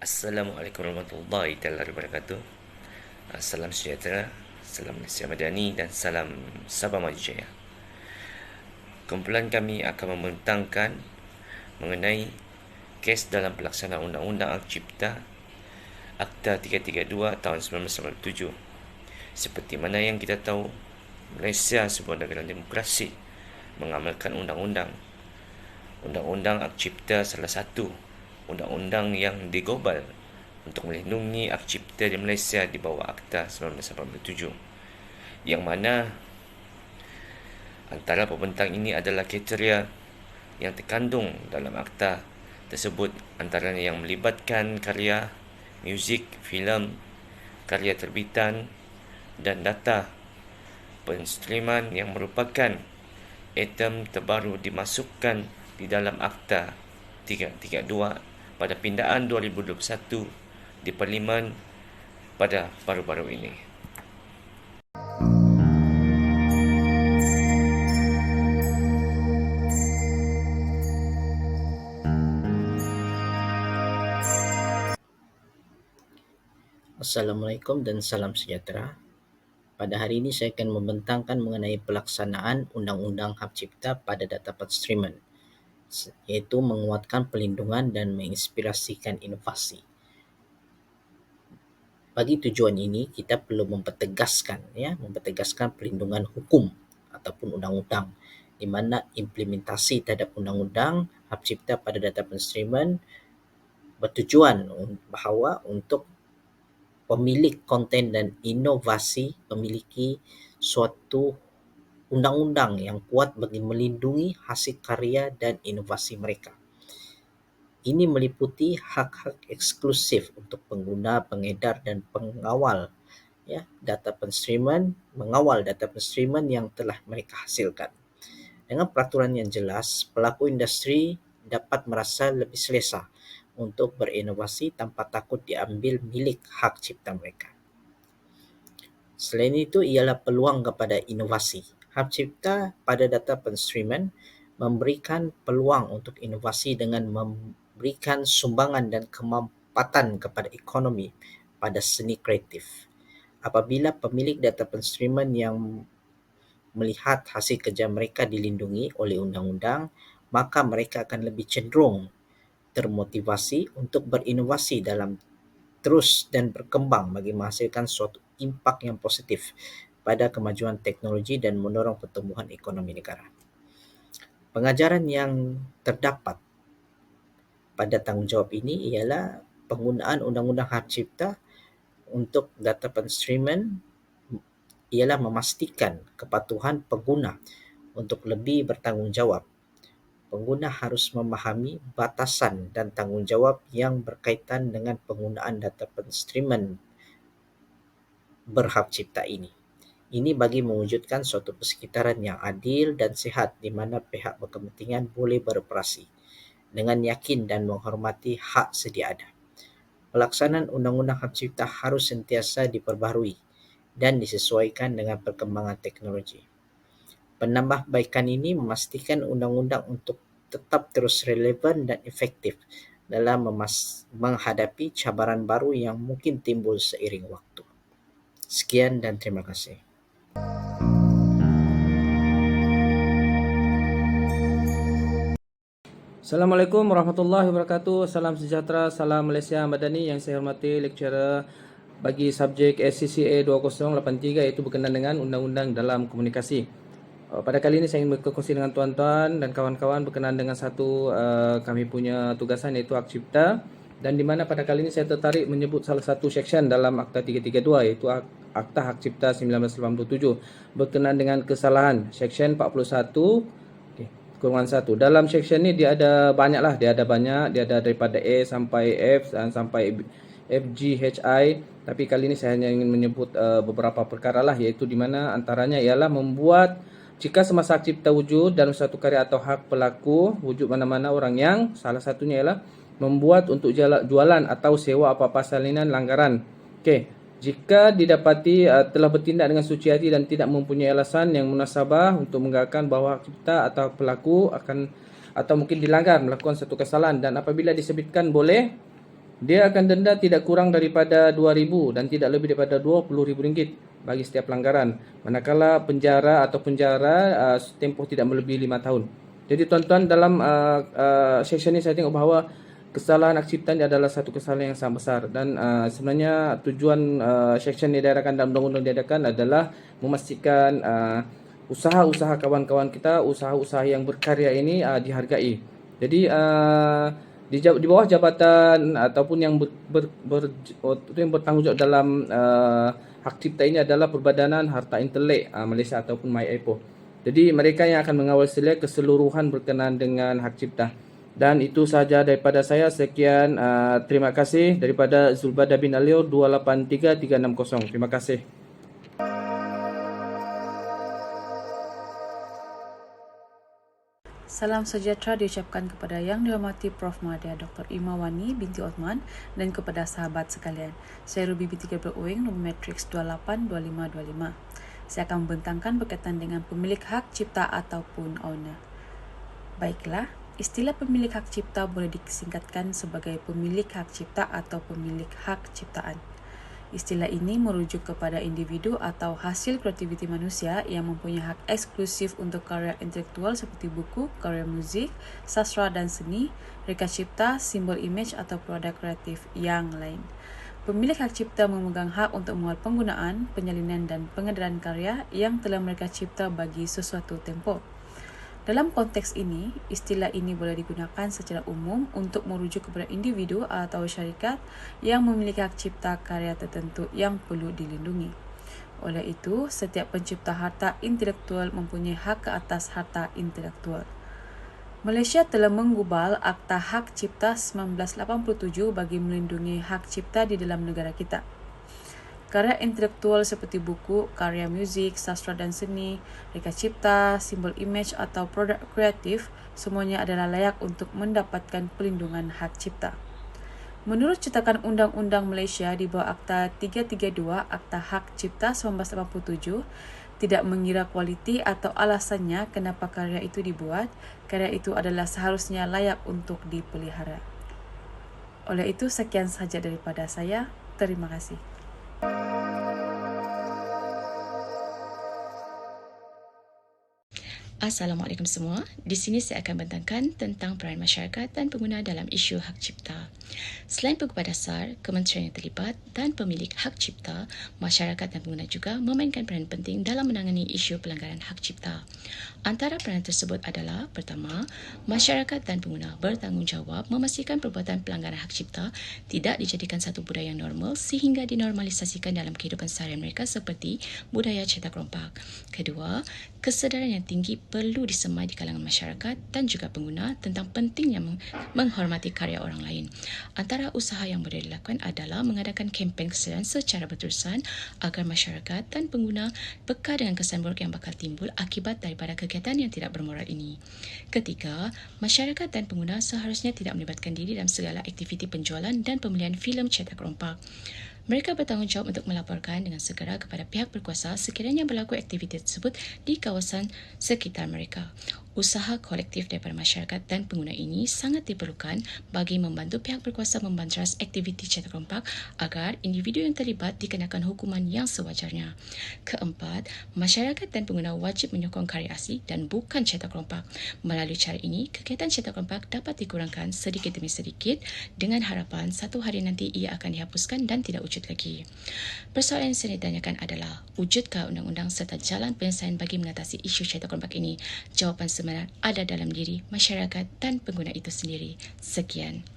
Assalamualaikum warahmatullahi wabarakatuh. Salam sejahtera, salam Malaysia Madani dan salam Sabah Maju Jaya. Kumpulan kami akan membentangkan mengenai kes dalam pelaksanaan Undang-Undang Hak Cipta Akta 332 tahun 1997. Seperti mana yang kita tahu, Malaysia sebuah negara demokrasi mengamalkan undang-undang. Undang-Undang Hak Cipta salah satu undang-undang yang digobal untuk melindungi hak cipta di Malaysia di bawah Akta 1987, yang mana antara pembentang ini adalah kriteria yang terkandung dalam akta tersebut, antaranya yang melibatkan karya muzik, filem, karya terbitan dan data penstreaman yang merupakan item terbaru dimasukkan di dalam Akta 332 pada pindaan 2021 di Parlimen pada baru-baru ini. Assalamualaikum dan salam sejahtera. Pada hari ini saya akan membentangkan mengenai pelaksanaan Undang-Undang Hak Cipta pada data penstreaman, iaitu menguatkan perlindungan dan menginspirasikan inovasi. Bagi tujuan ini, kita perlu mempertegaskan perlindungan hukum ataupun undang-undang, di mana implementasi terhadap Undang-Undang Hak Cipta pada data penstreaman bertujuan bahawa untuk pemilik konten dan inovasi memiliki suatu undang-undang yang kuat bagi melindungi hasil karya dan inovasi mereka. Ini meliputi hak-hak eksklusif untuk pengguna, pengedar dan pengawal mengawal data penstreaman yang telah mereka hasilkan. Dengan peraturan yang jelas, pelaku industri dapat merasa lebih selesa untuk berinovasi tanpa takut diambil milik hak cipta mereka. Selain itu ialah peluang kepada inovasi. Hak cipta pada data penstreaman memberikan peluang untuk inovasi dengan memberikan sumbangan dan kemampatan kepada ekonomi pada seni kreatif. Apabila pemilik data penstreaman yang melihat hasil kerja mereka dilindungi oleh undang-undang, maka mereka akan lebih cenderung termotivasi untuk berinovasi dalam terus dan berkembang bagi menghasilkan suatu impak yang positif pada kemajuan teknologi dan mendorong pertumbuhan ekonomi negara. Pengajaran yang terdapat pada tanggungjawab ini ialah penggunaan Undang-Undang Hak Cipta untuk data penstreaman ialah memastikan kepatuhan pengguna untuk lebih bertanggungjawab. Pengguna harus memahami batasan dan tanggungjawab yang berkaitan dengan penggunaan data penstreaman berhak cipta ini. Ini bagi mewujudkan suatu persekitaran yang adil dan sihat di mana pihak berkepentingan boleh beroperasi dengan yakin dan menghormati hak sedia ada. Pelaksanaan Undang-Undang Hak Cipta harus sentiasa diperbaharui dan disesuaikan dengan perkembangan teknologi. Penambahbaikan ini memastikan undang-undang untuk tetap terus relevan dan efektif dalam menghadapi cabaran baru yang mungkin timbul seiring waktu. Sekian dan terima kasih. Assalamualaikum warahmatullahi wabarakatuh. Salam sejahtera, salam Malaysia Madani. Yang saya hormati lecturer bagi subjek SCCA 2083, iaitu berkenaan dengan undang-undang dalam komunikasi. Pada kali ini saya ingin berkongsi dengan tuan-tuan dan kawan-kawan berkenaan dengan satu kami punya tugasan, iaitu hak cipta, dan di mana pada kali ini saya tertarik menyebut salah satu seksyen dalam Akta 332, iaitu Akta Hak Cipta 1987 berkenaan dengan kesalahan. Seksyen 41 kurungan 1. Dalam seksyen ni dia ada banyak, dia ada daripada A sampai F dan sampai F, G, H, I. Tapi kali ini saya hanya ingin menyebut beberapa perkara lah, iaitu di mana antaranya ialah membuat, jika semasa hak cipta wujud dalam suatu karya atau hak pelaku wujud mana-mana orang yang salah satunya ialah membuat untuk jualan atau sewa apa-apa salinan langgaran. Okey. Jika didapati telah bertindak dengan suci hati dan tidak mempunyai alasan yang munasabah untuk menggalakkan bahawa hak cipta atau pelaku akan atau mungkin dilanggar melakukan satu kesalahan, dan apabila disebutkan boleh dia akan denda tidak kurang daripada RM2,000 dan tidak lebih daripada RM20,000 bagi setiap pelanggaran. Manakala penjara atau penjara tempoh tidak melebihi 5 tahun. Jadi tuan-tuan, dalam section ini saya tengok bahawa kesalahan hak cipta ini adalah satu kesalahan yang sangat besar, dan sebenarnya tujuan section ini diadakan dalam undang-undang diadakan adalah memastikan usaha-usaha kawan-kawan kita, usaha-usaha yang berkarya ini dihargai. Jadi di bawah jabatan ataupun yang yang bertanggungjawab dalam hak cipta ini adalah Perbadanan Harta Intelek Malaysia ataupun MyAPO. Jadi mereka yang akan mengawal keseluruhan berkenaan dengan hak cipta. Dan itu sahaja daripada saya. Sekian, terima kasih daripada Zulbada bin Alio 283360. Terima kasih. Salam sejahtera diucapkan kepada Yang Dihormati Prof. Mahathir Dr. Imawani binti Othman dan kepada sahabat sekalian. Saya Ruby binti Gabriel Owing, nombor matriks 282525. Saya akan membentangkan berkaitan dengan pemilik hak cipta ataupun owner. Baiklah, istilah pemilik hak cipta boleh disingkatkan sebagai pemilik hak cipta atau pemilik hak ciptaan. Istilah ini merujuk kepada individu atau hasil kreativiti manusia yang mempunyai hak eksklusif untuk karya intelektual seperti buku, karya muzik, sastra dan seni, reka cipta, simbol imej atau produk kreatif yang lain. Pemilik hak cipta memegang hak untuk mengawal penggunaan, penyalinan dan pengedaran karya yang telah mereka cipta bagi sesuatu tempoh. Dalam konteks ini, istilah ini boleh digunakan secara umum untuk merujuk kepada individu atau syarikat yang memiliki hak cipta karya tertentu yang perlu dilindungi. Oleh itu, setiap pencipta harta intelektual mempunyai hak ke atas harta intelektual. Malaysia telah menggubal Akta Hak Cipta 1987 bagi melindungi hak cipta di dalam negara kita. Karya intelektual seperti buku, karya muzik, sastra dan seni, reka cipta, simbol imej atau produk kreatif semuanya adalah layak untuk mendapatkan perlindungan hak cipta. Menurut cetakan Undang-Undang Malaysia di bawah Akta 332 Akta Hak Cipta 1987, tidak mengira kualiti atau alasannya kenapa karya itu dibuat, karya itu adalah seharusnya layak untuk dipelihara. Oleh itu, sekian sahaja daripada saya. Terima kasih. Assalamualaikum semua. Di sini saya akan bentangkan tentang peran masyarakat dan pengguna dalam isu hak cipta. Selain pegawai dasar, kementerian yang terlibat dan pemilik hak cipta, masyarakat dan pengguna juga memainkan peran penting dalam menangani isu pelanggaran hak cipta. Antara peranan tersebut adalah, pertama, masyarakat dan pengguna bertanggungjawab memastikan perbuatan pelanggaran hak cipta tidak dijadikan satu budaya yang normal sehingga dinormalisasikan dalam kehidupan seharian mereka seperti budaya cetak rompak. Kedua, kesedaran yang tinggi perlu disemai di kalangan masyarakat dan juga pengguna tentang pentingnya menghormati karya orang lain. Antara usaha yang boleh dilakukan adalah mengadakan kempen kesedaran secara berterusan agar masyarakat dan pengguna peka dengan kesan buruk yang bakal timbul akibat daripada kegiatan yang tidak bermoral ini. Ketiga, masyarakat dan pengguna seharusnya tidak melibatkan diri dalam segala aktiviti penjualan dan pembelian filem cetak rompak. Mereka bertanggungjawab untuk melaporkan dengan segera kepada pihak berkuasa sekiranya berlaku aktiviti tersebut di kawasan sekitar mereka. Usaha kolektif daripada masyarakat dan pengguna ini sangat diperlukan bagi membantu pihak berkuasa membanteras aktiviti cetak rompak agar individu yang terlibat dikenakan hukuman yang sewajarnya. Keempat, masyarakat dan pengguna wajib menyokong karya asli dan bukan cetak rompak. Melalui cara ini, kegiatan cetak rompak dapat dikurangkan sedikit demi sedikit dengan harapan satu hari nanti ia akan dihapuskan dan tidak wujud lagi. Persoalan yang saya ditanyakan adalah, wujudkah undang-undang serta jalan penyelesaian bagi mengatasi isu cetak rompak ini? Jawapan sebenarnya ada dalam diri masyarakat dan pengguna itu sendiri. Sekian.